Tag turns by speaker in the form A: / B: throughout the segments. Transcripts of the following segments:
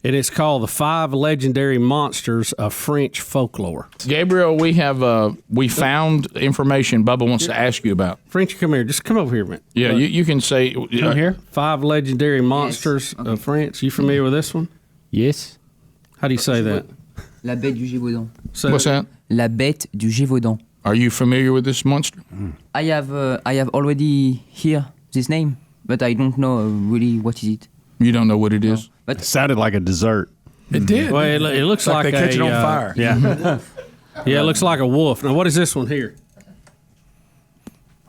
A: and it's called The 5 Legendary Monsters of French Folklore.
B: Gabriel, we found information Bubba wants to ask you about.
A: French, come here. Just come over here a minute.
B: Yeah, you can say...
A: Come here. 5 Legendary Monsters of France. You familiar with this one?
C: Yes.
A: How do you say that?
D: La bête du Gévaudan.
B: What's that?
D: La bête du Gévaudan.
B: Are you familiar with this monster?
D: I have already heard this name, but I don't know really what is it.
B: You don't know what it is?
D: But
C: It sounded like a dessert.
E: It did.
A: Well, it looks like
E: they catch it on fire.
C: Yeah.
A: Yeah, it looks like a wolf. Now, what is this one here?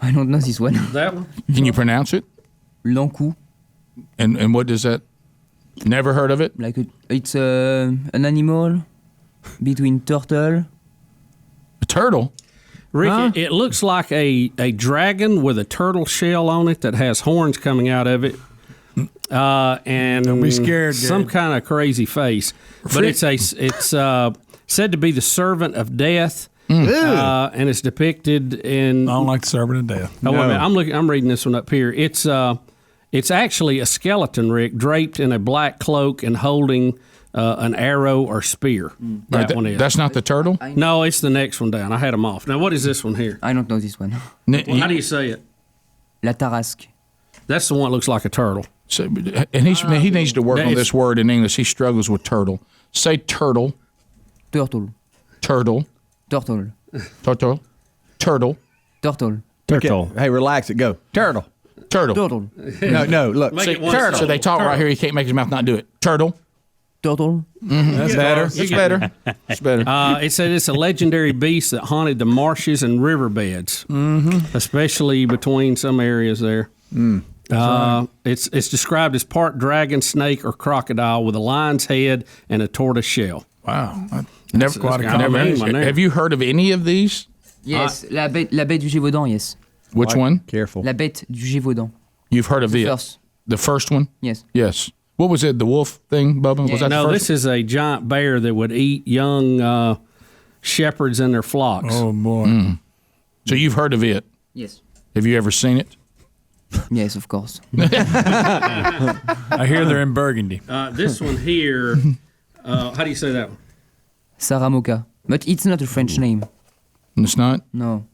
D: I don't know this one.
A: That one?
B: Can you pronounce it?
D: L'encou.
B: And what does that... Never heard of it?
D: It's an animal between turtle.
B: A turtle?
A: Rick, it looks like a dragon with a turtle shell on it that has horns coming out of it. And
E: Don't be scared,
A: some
E: Gabe.
A: kind of crazy face. But it's said to be the servant of death. And it's depicted in...
E: I don't like the servant of death.
A: Oh, wait a minute. I'm reading this one up here. It's actually a skeleton, Rick, draped in a black cloak and holding an arrow or spear. That one is.
B: That's not the turtle?
A: No, it's the next one down. I had them off. Now, what is this one here?
D: I don't know this one.
A: Well, how do you say it?
D: La tarasque.
A: That's the one that looks like a turtle.
B: So, and he needs to work on this word in English. He struggles with turtle. Say turtle.
D: Turtle.
B: Turtle.
D: Turtle.
B: Turtle. Turtle.
D: Turtle.
C: Turtle.
F: Hey, relax it. Go. Turtle.
B: Turtle.
D: Turtle.
F: No, look.
A: Make
F: See,
A: it one
F: turtle.
B: So they talk right here. He can't make his mouth not do it. Turtle.
D: Turtle.
F: That's better.
B: That's better. That's better.
A: It said it's a legendary beast that haunted the marshes and riverbeds, especially between some areas there. It's described as part dragon, snake, or crocodile with a lion's head and a tortoise shell.
E: Wow.
B: Never,
A: quite a
B: never
A: combination there.
B: have you heard of any of these?
D: Yes. La bête du Gévaudan, yes.
B: Which one?
F: Careful.
D: La bête du Gévaudan.
B: You've heard of it?
D: First.
B: The first one?
D: Yes.
B: Yes. What was it? The wolf thing, Bubba? Was that
A: No,
B: the
A: this
B: first?
A: is a giant bear that would eat young shepherds and their flocks.
E: Oh, boy.
B: So you've heard of it?
D: Yes.
B: Have you ever seen it?
D: Yes, of course.
E: I hear they're in Burgundy.
A: This one here, how do you say that one?
D: Saramoka. But it's not a French name.
B: It's not?
D: No.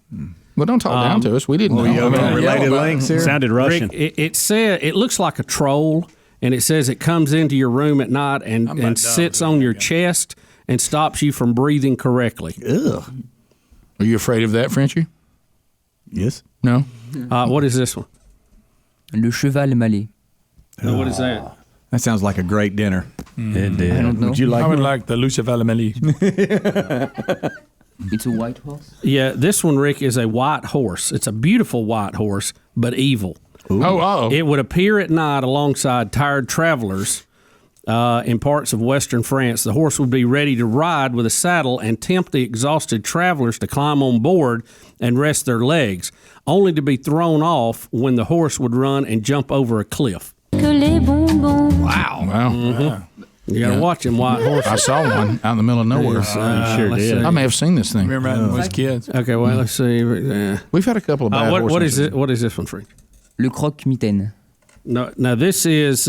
B: Well, don't talk down to us. We didn't know.
F: Related links here.
C: Sounded Russian.
A: Rick, it looks like a troll, and it says it comes into your room at night and sits on your chest and stops you from breathing correctly.
F: Ugh.
B: Are you afraid of that, Frenchie?
F: Yes.
B: No?
A: What is this one?
D: Le cheval malais.
A: What is that?
F: That sounds like a great dinner.
C: It did.
D: I don't know.
F: Would you like
E: I would like the Lucifer Amelie.
D: It's a white horse.
A: Yeah, this one, Rick, is a white horse. It's a beautiful white horse, but evil.
B: Oh.
A: It would appear at night alongside tired travelers in parts of western France. The horse would be ready to ride with a saddle and tempt the exhausted travelers to climb on board and rest their legs, only to be thrown off when the horse would run and jump over a cliff.
B: Wow.
A: You got to watch them white horses.
B: I saw one out in the middle of nowhere.
C: sure
A: let's
C: did.
A: see.
B: I may have seen this thing.
E: Remember when we was kids?
A: Okay, well, let's see.
B: We've had a couple of bad horses.
A: What is it? What is this one, Frank?
D: Le croque-mitaine.
A: No, now this is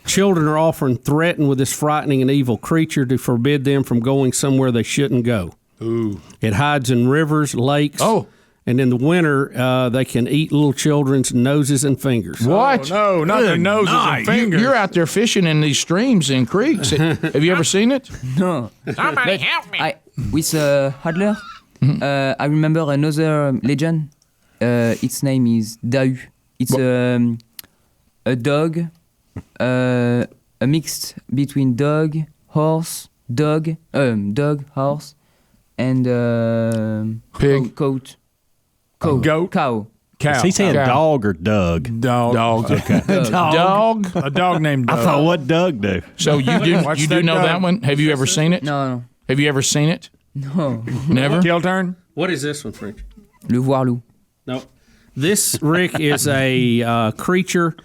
A: children are often threatened with this frightening and evil creature to forbid them from going somewhere they shouldn't go.
B: Ooh.
A: It hides in rivers, lakes.
B: Oh.
A: And in the winter, they can eat little children's noses and fingers.
B: What?
E: Oh, no, not their noses and fingers.
B: You're out there fishing in these streams and creeks. Have you ever seen it?
D: No. Somebody help me. With Hadler, I remember another legend. Its name is Dau. It's a dog, a mixed between dog, horse, horse, and
B: Pig.
D: Goat.
E: Goat?
D: Cow.
E: Cow.
C: Is he saying
B: Cow.
C: dog or Doug?
E: Dog.
B: Okay. Dog.
E: A dog named
C: I
E: Doug.
C: thought, what Doug do?
B: So you do
E: Watch
B: you do
E: that
B: know
E: dog.
B: that one? Have you ever seen it?
D: No.
B: Have you ever seen it?
D: No.
B: Never?
E: Kill turn?
A: What is this one, Frank?
D: Le voir loup.
A: No. This, Rick, is a creature.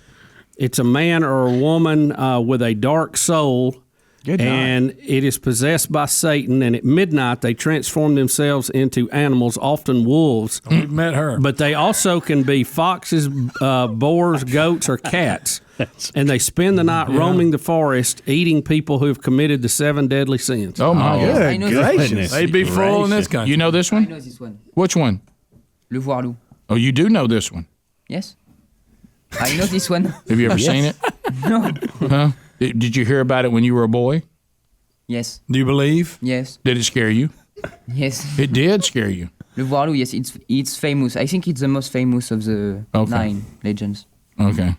A: It's a man or a woman with a dark soul.
F: Good night.
A: And it is possessed by Satan, and at midnight they transform themselves into animals, often wolves.
E: We've met her.
A: But they also can be foxes, boars, goats, or cats. and they spend the night roaming the forest, eating people who have committed the 7 deadly sins.
B: Oh, my God.
D: I know this one.
E: They'd be full in this country.
B: You know this
D: I
B: one?
D: know this one.
B: Which one?
D: Le voir loup.
B: Oh, you do know this one.
D: Yes. I know this one.
B: Have you ever seen it?
D: No.
B: Huh? Did you hear about it when you were a boy?
D: Yes.
E: Do you believe?
D: Yes.
B: Did it scare you?
D: Yes.
B: It did scare you.
D: Le voir loup. Yes. It's famous. I think it's the most famous of the
B: Okay.
D: 9 legends.
B: Okay.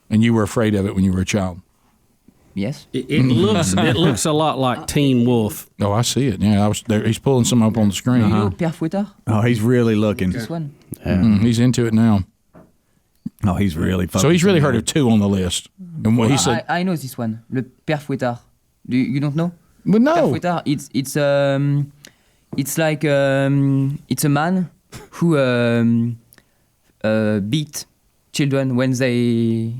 B: And you were afraid of it when you were a child?
D: Yes.
A: It looks a lot like Teen Wolf.
B: Oh, I see it. Yeah, I was there. He's pulling some up on the screen.
D: You know Père Fouettard?
F: Oh, he's really looking.
D: This one.
B: He's into it now.
F: Oh, he's really focusing.
B: So he's really heard of 2 on the list. And what he said,
D: I know this one. Le Père Fouettard. You don't know?
B: but
D: Père
B: no.
D: Fouettard. It's like it's a man who beat children when they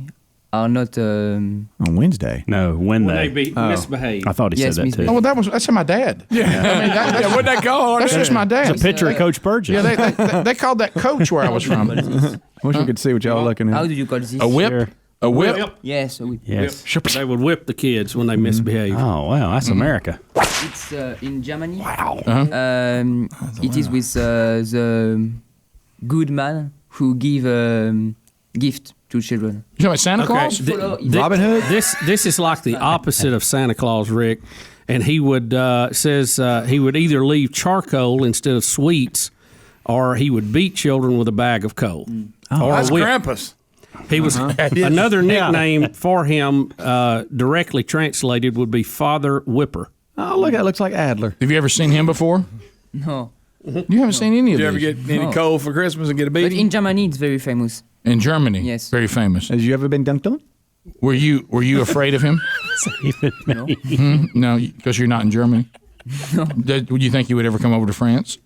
D: are not.
F: on Wednesday.
C: No, when
A: When
C: they.
A: they misbehave.
C: I thought he
D: Yes,
C: said that
D: Miss
C: too.
B: Oh, well, that's my dad. Yeah. I mean, that's,
E: What'd that go?
B: that's just my dad.
C: It's a picture of Coach Burgess.
B: Yeah, they called that coach where I was from.
F: I wish we could see what y'all looking
D: How
F: at.
D: do you call this?
B: A whip.
C: Sure.
B: A whip.
D: Yes.
C: Yes.
A: They would whip the kids when they misbehave.
C: Oh, wow. That's America.
D: It's in Germany.
B: Wow.
D: It is with the good man who give gift to children.
B: You know what, Santa Claus?
F: Robin Hood?
A: This is like the opposite of Santa Claus, Rick. And he would he would either leave charcoal instead of sweets, or he would beat children with a bag of coal. Or
E: That's
A: a whip.
E: Krampus.
A: He was another nickname for him, directly translated, would be Father Whipper.
F: Oh, look, it looks like Adler.
B: Have you ever seen him before?
D: No.
B: You haven't seen any of
E: Did you ever
B: these.
E: get any coal for Christmas and get a
D: But
E: beating?
D: in Germany, it's very famous.
B: In Germany.
D: Yes.
B: Very famous.
F: Has you ever been dunked on?
B: Were you afraid of him?
D: No.
B: No, because you're not in Germany.
D: No.
B: Would you think he would ever come over to France?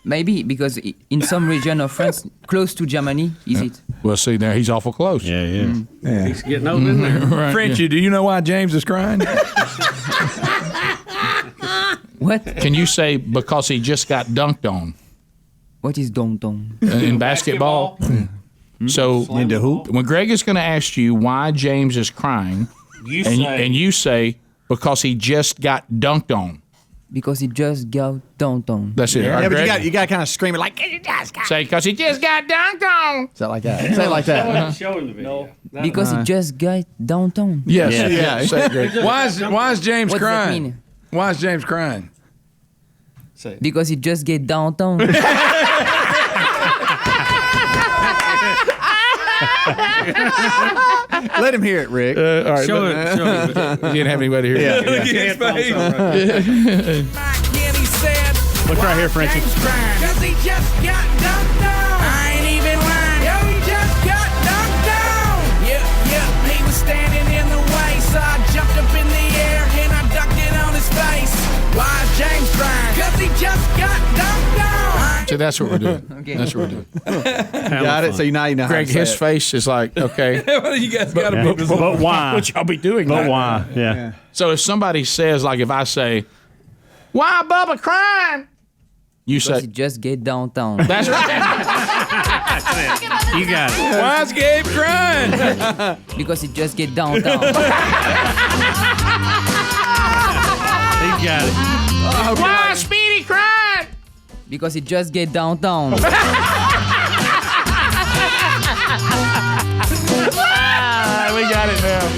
D: Maybe because in some region of France, close to Germany, is it?
B: Well, see there, he's awful close.
C: Yeah, yeah.
F: Yeah.
A: He's getting over in there.
B: Right,
E: Frenchie, do you know why James is crying?
D: What?
B: Can you say because he just got dunked on
D: What is dong dong?
B: in basketball? So
F: Into hoop?
B: when Greg is going to ask you why James is crying, and you say because he just got dunked on.
D: Because it just got dong dong.
B: That's it. All right,
F: Yeah, but
B: Greg,
F: you got to kind of scream it like,
B: say because he just got dunked on.
F: is that like that? Say it like that.
A: Show him the video.
D: Because it just got downtown.
B: Yes.
F: Yeah.
B: Say it, Greg.
E: Why is James
D: What does that
E: crying?
D: mean?
E: Why is James crying?
D: Because it just get downtown.
F: Let him hear it, Rick.
B: All right.
A: Show him. Show him.
B: You didn't have anybody here.
E: Look at his face.
C: Look right here, Frenchie.
G: Cause he just got dunked on. I ain't even lying. Yo, he just got dunked on. Yep, he was standing in the way. So I jumped up in the air and I ducked it on his face. Why is James crying? Cause he just got dunked on.
B: So that's what we're doing.
D: Okay.
B: That's what we're doing.
F: Got it? So you know how
B: Greg,
F: to say
B: his
F: it.
B: face is like, okay.
E: You guys got to
C: Yeah.
E: put this
C: But why?
B: What y'all be doing?
C: But
B: now?
C: why? Yeah.
B: So if somebody says, like, if I say, "Why Bubba crying?" You
D: Because
B: say,
D: it just get downtown.
B: "That's right."
A: You got it.
E: Why is Gabe crying?
D: Because it just get downtown.
A: He got it.
B: Why Speedy crying?
D: Because it just get downtown.
B: We got it now.